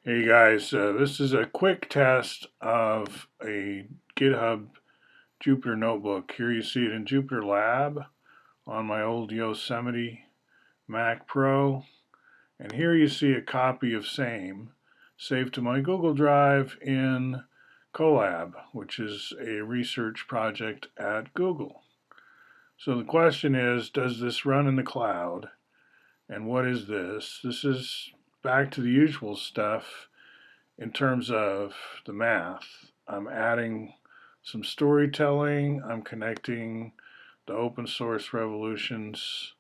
Hey guys, this is a quick test of a GitHub Jupyter notebook. Here you see it in Jupyter Lab on my old Yosemite Mac Pro. And here you see a copy of same saved to my Google Drive in Colab, which is a research project at Google. So the question is, does this run in the cloud? And what is this? This is back to the usual stuff. In terms of the math, I'm adding some storytelling. I'm connecting the open source revolutions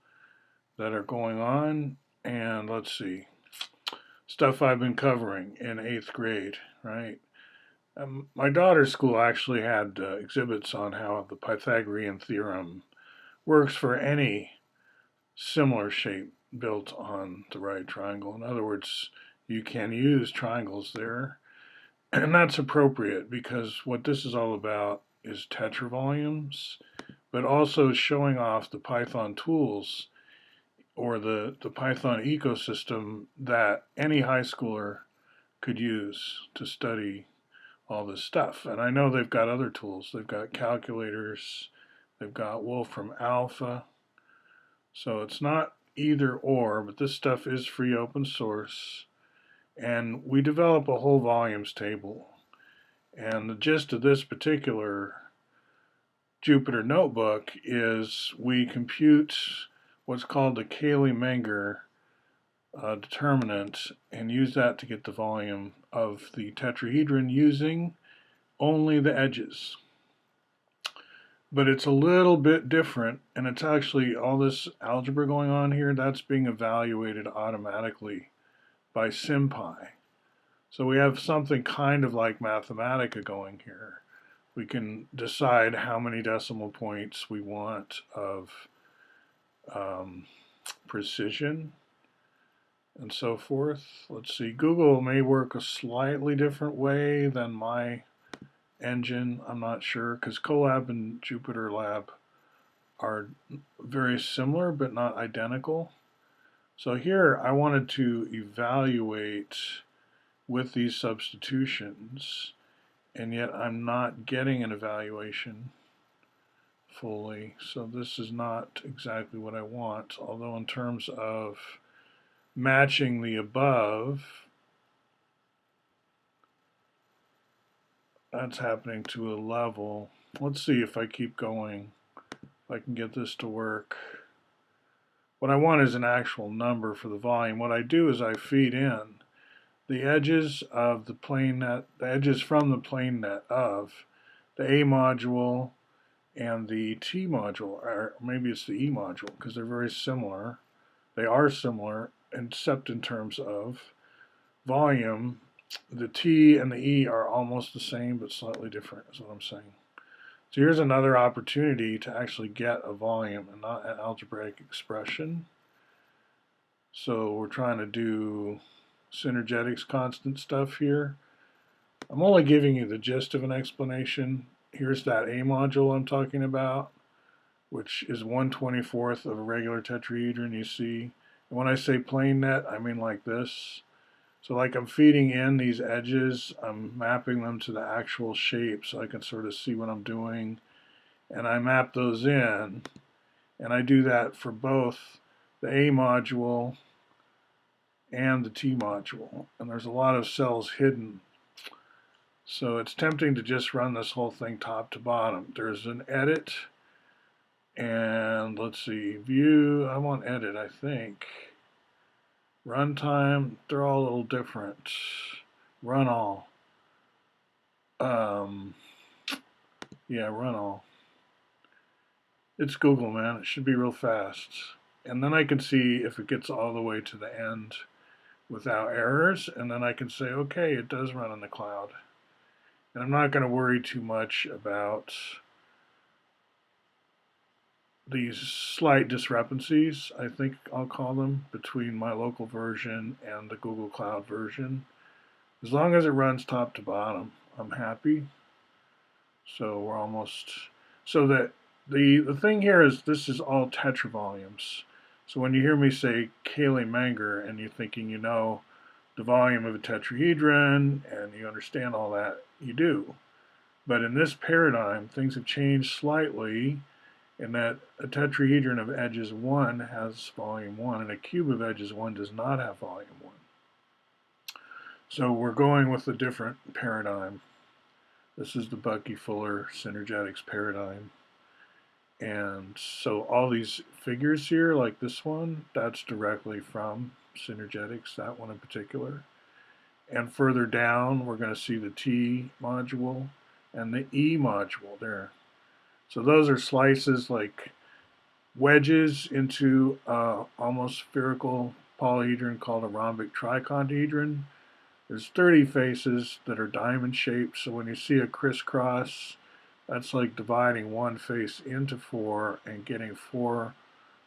that are going on. And let's see, stuff I've been covering in 8th grade, right? My daughter's school actually had exhibits on how the Pythagorean theorem works for any similar shape built on the right triangle. In other words, you can use triangles there. And that's appropriate because what this is all about is tetravolumes, but also showing off the Python tools or the Python ecosystem that any high schooler could use to study all this stuff. And I know they've got other tools. They've got calculators, they've got Wolfram Alpha. So it's not either or, but this stuff is free open source. And we develop a whole volumes table. And the gist of this particular Jupyter notebook is we compute what's called the Cayley-Menger determinant and use that to get the volume of the tetrahedron using only the edges. But it's a little bit different, and it's actually all this algebra going on here, that's being evaluated automatically by SymPy. So we have something kind of like Mathematica going here. We can decide how many decimal points we want of precision and so forth. Let's see, Google may work a slightly different way than my engine. I'm not sure, because Colab and Jupyter Lab are very similar but not identical. So here I wanted to evaluate with these substitutions, and yet I'm not getting an evaluation fully. So this is not exactly what I want, although in terms of matching the above, that's happening to a level. Let's see if I keep going, if I can get this to work. What I want is an actual number for the volume. What I do is I feed in the edges of the plane net, the edges from the plane net of the A module and the T module, or maybe it's the E module, because they're very similar. They are similar, except in terms of volume. The T and the E are almost the same, but slightly different, is what I'm saying. So here's another opportunity to actually get a volume and not an algebraic expression. So we're trying to do synergetics constant stuff here. I'm only giving you the gist of an explanation. Here's that A module I'm talking about, which is 1/24 of a regular tetrahedron, you see. And when I say plane net, I mean like this. So like I'm feeding in these edges, I'm mapping them to the actual shape so I can sort of see what I'm doing. And I map those in, and I do that for both the A module and the T module. And there's a lot of cells hidden. So it's tempting to just run this whole thing top to bottom. There's an edit, and let's see, view, I want edit, I think. Runtime, they're all a little different. Run all. Yeah, run all. It's Google, man. It should be real fast. And then I can see if it gets all the way to the end without errors, and then I can say, okay, it does run in the cloud. And I'm not going to worry too much about these slight discrepancies, I think I'll call them, between my local version and the Google Cloud version. As long as it runs top to bottom, I'm happy. So we're almost, so that the thing here is this is all tetravolumes. So when you hear me say Cayley-Menger and you're thinking, you know, the volume of a tetrahedron and you understand all that, you do. But in this paradigm, things have changed slightly in that a tetrahedron of edges 1 has volume 1 and a cube of edges 1 does not have volume 1. So we're going with a different paradigm. This is the Bucky-Fuller synergetics paradigm. And so all these figures here, like this one, that's directly from synergetics, that one in particular. And further down, we're going to see the T module and the E module there. So those are slices like wedges into almost spherical polyhedron called a rhombic tricontahedron. There's 30 faces that are diamond shaped, so when you see a crisscross, that's like dividing one face into 4 and getting 4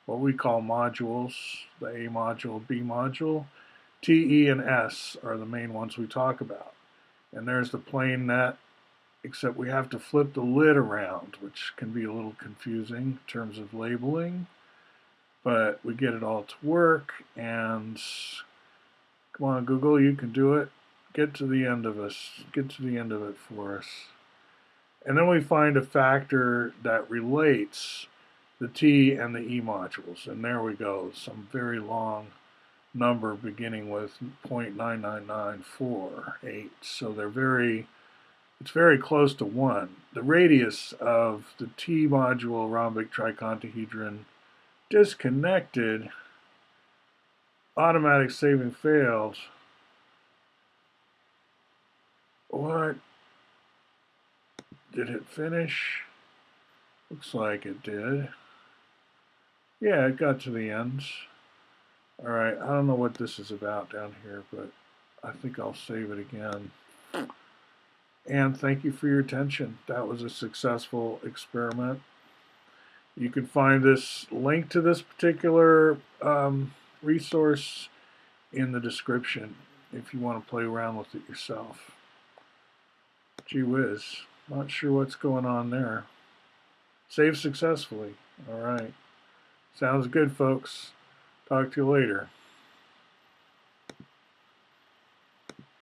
what we call modules, the A module, B module. T, E, and S are the main ones we talk about. And there's the plane net, except we have to flip the lid around, which can be a little confusing in terms of labeling. But we get it all to work, and come on, Google, you can do it. Get to the end of it for us. And then we find a factor that relates the T and the E modules. And there we go, some very long number beginning with 0.99948. So it's very close to 1. The radius of the T module rhombic tricontahedron disconnected, automatic saving failed. What? Did it finish? Looks like it did. Yeah, it got to the end. Alright, I don't know what this is about down here, but I think I'll save it again. And thank you for your attention. That was a successful experiment. You can find this link to this particular resource in the description if you want to play around with it yourself. Gee whiz, not sure what's going on there. Save successfully. All right. Sounds good, folks. Talk to you later.